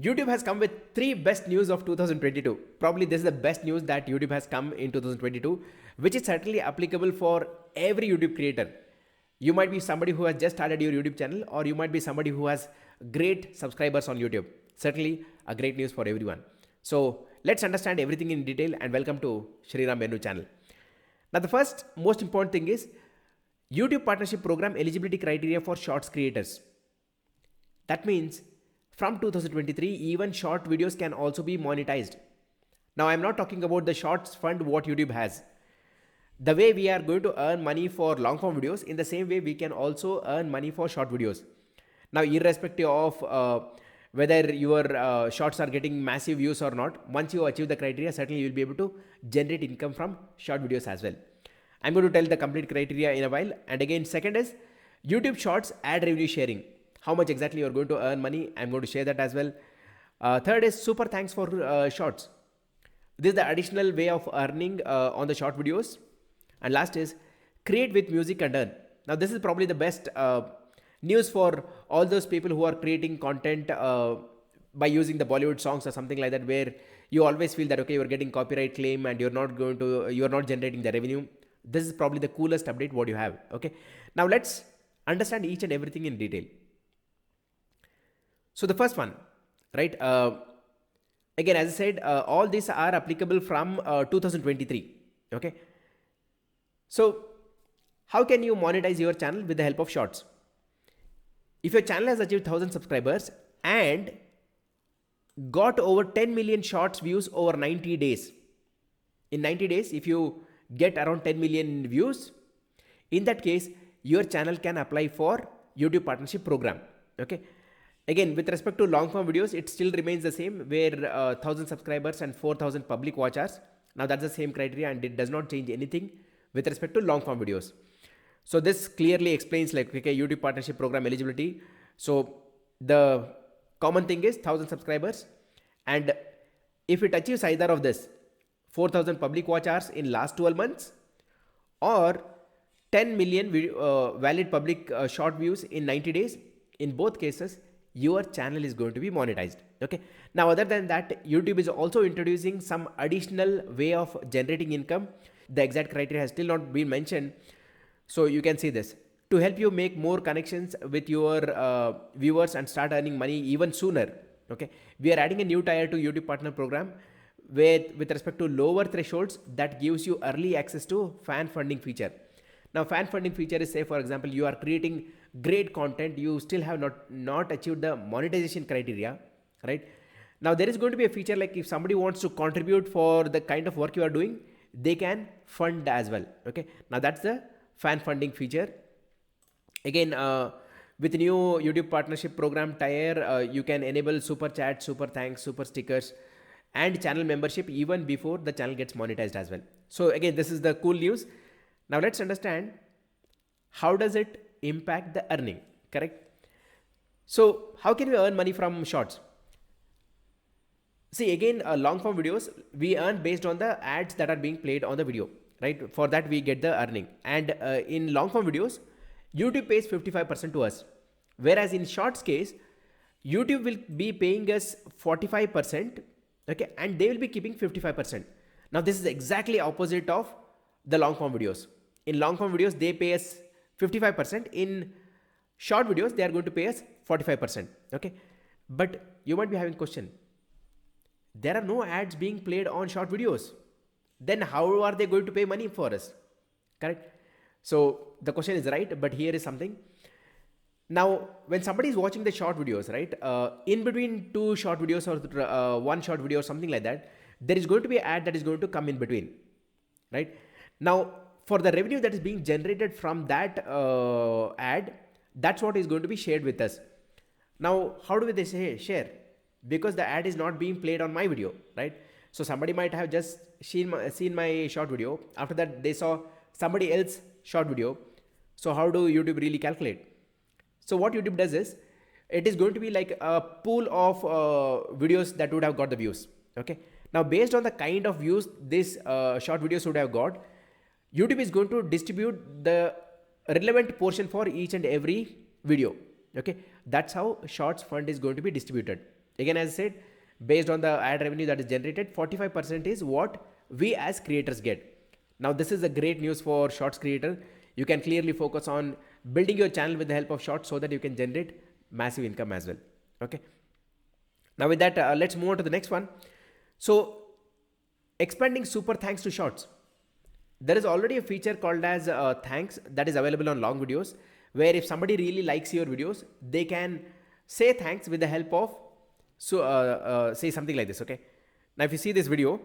YouTube has come with 3 best news of 2022. Probably this is the best news that YouTube has come in 2022, which is certainly applicable for every YouTube creator. You might be somebody who has just started your YouTube channel, or you might be somebody who has great subscribers on YouTube. Certainly a great news for everyone. So let's understand everything in detail, and welcome to Sriram Benur channel. Now the first most important thing is YouTube partnership program eligibility criteria for shorts creators. That means from 2023, even short videos can also be monetized. Now I'm not talking about the shorts fund what YouTube has. The way we are going to earn money for long form videos, in the same way we can also earn money for short videos. Now irrespective of whether your shorts are getting massive views or not, once you achieve the criteria, certainly you will be able to generate income from short videos as well. I'm going to tell the complete criteria in a while. And again, second is YouTube shorts ad revenue sharing. How much exactly you're going to earn money, I'm going to share that as well. Third is super thanks for shorts. This is the additional way of earning on the short videos. And last is create with music and earn. Now this is probably the best news for all those people who are creating content by using the Bollywood songs or something like that, where you always feel that okay, you're getting copyright claim and you're not generating the revenue. This is probably the coolest update what you have. Okay, now let's understand each and everything in detail. So the first one, right? Again, as I said, all these are applicable from 2023. Okay. So how can you monetize your channel with the help of shorts? If your channel has achieved 1,000 subscribers and got over 10 million shorts views over 90 days. In 90 days, if you get around 10 million views, in that case, your channel can apply for YouTube partnership program. Okay. Again, with respect to long form videos, it still remains the same, where 1,000 subscribers and 4,000 public watch hours. Now that's the same criteria and it does not change anything with respect to long form videos. So this clearly explains like, okay, YouTube partnership program eligibility. So the common thing is 1,000 subscribers, and if it achieves either of this, 4,000 public watch hours in last 12 months or 10 million valid public short views in 90 days, in both cases, your channel is going to be monetized. Okay. Now, other than that, YouTube is also introducing some additional way of generating income. The exact criteria has still not been mentioned. So you can see this to help you make more connections with your viewers and start earning money even sooner. Okay. We are adding a new tier to YouTube partner program with respect to lower thresholds that gives you early access to fan funding feature. Now, fan funding feature is, say, for example, you are creating great content, you still have not achieved the monetization criteria, right? Now, there is going to be a feature like if somebody wants to contribute for the kind of work you are doing, they can fund as well. Okay. Now, that's the fan funding feature. Again, with new YouTube partnership program tier, you can enable super chat, super thanks, super stickers, and channel membership even before the channel gets monetized as well. So again, this is the cool news. Now let's understand how does it impact the earning, correct? So how can we earn money from shorts? See, again, long form videos, we earn based on the ads that are being played on the video, right? For that we get the earning. And in long form videos, YouTube pays 55% to us. Whereas in shorts case, YouTube will be paying us 45%, okay? And they will be keeping 55%. Now this is exactly opposite of the long form videos. In long form videos, they pay us 55%. In short videos, they are going to pay us 45%. Okay. But you might be having a question. There are no ads being played on short videos. Then how are they going to pay money for us? Correct. So the question is right, but here is something. Now, when somebody is watching the short videos, right, in between two short videos or one short video or something like that, there is going to be an ad that is going to come in between, right? Now, for the revenue that is being generated from that ad, that's what is going to be shared with us. Now, how do they say share? Because the ad is not being played on my video, right? So somebody might have just seen my short video. After that, they saw somebody else short video. So how do YouTube really calculate? So what YouTube does is, it is going to be like a pool of videos that would have got the views. Okay. Now, based on the kind of views this short videos would have got, YouTube is going to distribute the relevant portion for each and every video. Okay. That's how shorts fund is going to be distributed. Again, as I said, based on the ad revenue that is generated, 45% is what we as creators get. Now, this is a great news for shorts creator. You can clearly focus on building your channel with the help of shorts so that you can generate massive income as well. Okay. Now with that, let's move on to the next one. So expanding super thanks to shorts. There is already a feature called as thanks that is available on long videos, where if somebody really likes your videos, they can say thanks with the help of, say something like this. Okay. Now if you see this video,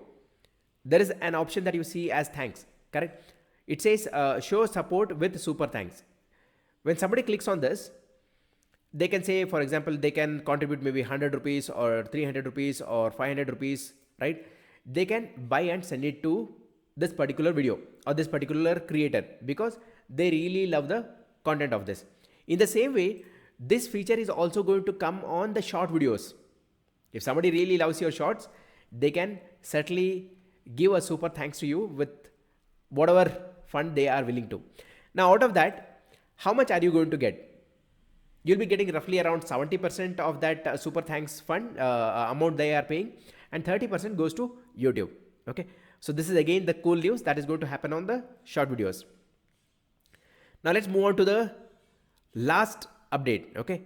there is an option that you see as thanks, correct? It says show support with super thanks. When somebody clicks on this, they can say, for example, they can contribute maybe 100 rupees or 300 rupees or 500 rupees, right? They can buy and send it to this particular video or this particular creator because they really love the content of this. In the same way, this feature is also going to come on the short videos. If somebody really loves your shorts, they can certainly give a super thanks to you with whatever fund they are willing to. Now, out of that, how much are you going to get? You'll be getting roughly around 70% of that super thanks fund amount they are paying, and 30% goes to YouTube. Okay. So this is again the cool news that is going to happen on the short videos. Now let's move on to the last update. Okay.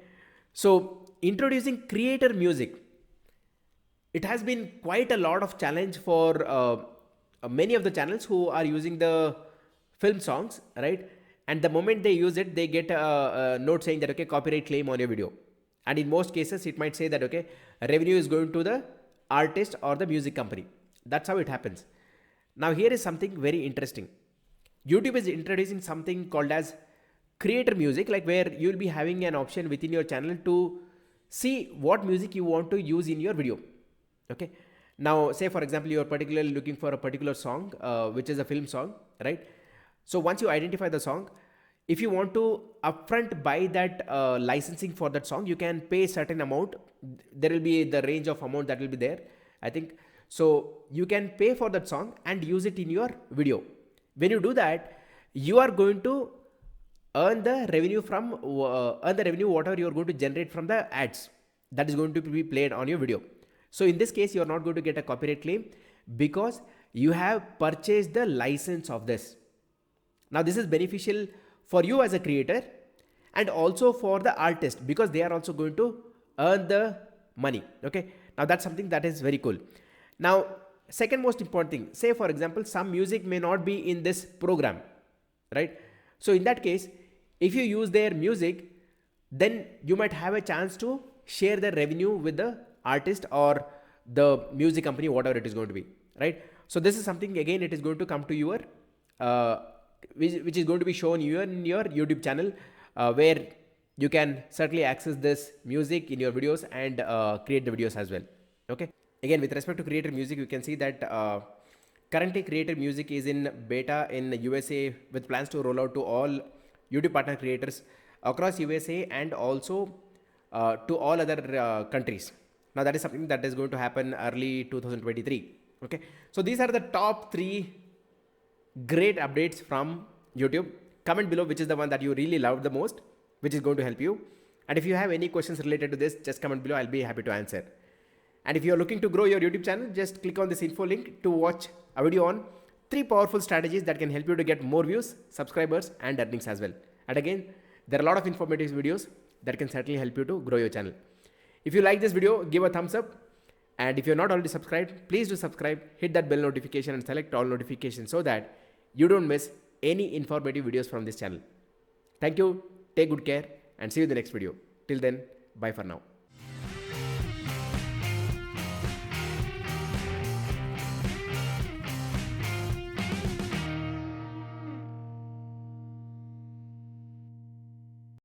So introducing creator music. It has been quite a lot of challenge for many of the channels who are using the film songs, right? And the moment they use it, they get a note saying that, okay, copyright claim on your video. And in most cases, it might say that, okay, revenue is going to the artist or the music company. That's how it happens. Now, here is something very interesting. YouTube is introducing something called as creator music, like where you'll be having an option within your channel to see what music you want to use in your video. Okay. Now, say for example, you are particularly looking for a particular song, which is a film song, right? So once you identify the song, if you want to upfront buy that licensing for that song, you can pay a certain amount. There will be the range of amount that will be there, I think. So you can pay for that song and use it in your video. When you do that, you are going to earn the revenue from whatever you are going to generate from the ads that is going to be played on your video. So in this case, you are not going to get a copyright claim because you have purchased the license of this. Now this is beneficial for you as a creator and also for the artist because they are also going to earn the money. Okay. Now that's something that is very cool. Now, second most important thing, say for example, some music may not be in this program, right? So in that case, if you use their music, then you might have a chance to share the revenue with the artist or the music company, whatever it is going to be, right? So this is something, again, it is going to come to your, which is going to be shown in your YouTube channel, where you can certainly access this music in your videos and create the videos as well. Okay. Again, with respect to creator music, you can see that currently creator music is in beta in the USA with plans to roll out to all YouTube partner creators across USA and also to all other countries. Now that is something that is going to happen early 2023. Okay. So these are the top 3 great updates from YouTube. Comment below which is the one that you really loved the most, which is going to help you. And if you have any questions related to this, just comment below. I'll be happy to answer. And if you are looking to grow your YouTube channel, just click on this info link to watch a video on 3 powerful strategies that can help you to get more views, subscribers, and earnings as well. And again, there are a lot of informative videos that can certainly help you to grow your channel. If you like this video, give a thumbs up. And if you're not already subscribed, please do subscribe, hit that bell notification and select all notifications so that you don't miss any informative videos from this channel. Thank you, take good care, and see you in the next video. Till then, bye for now.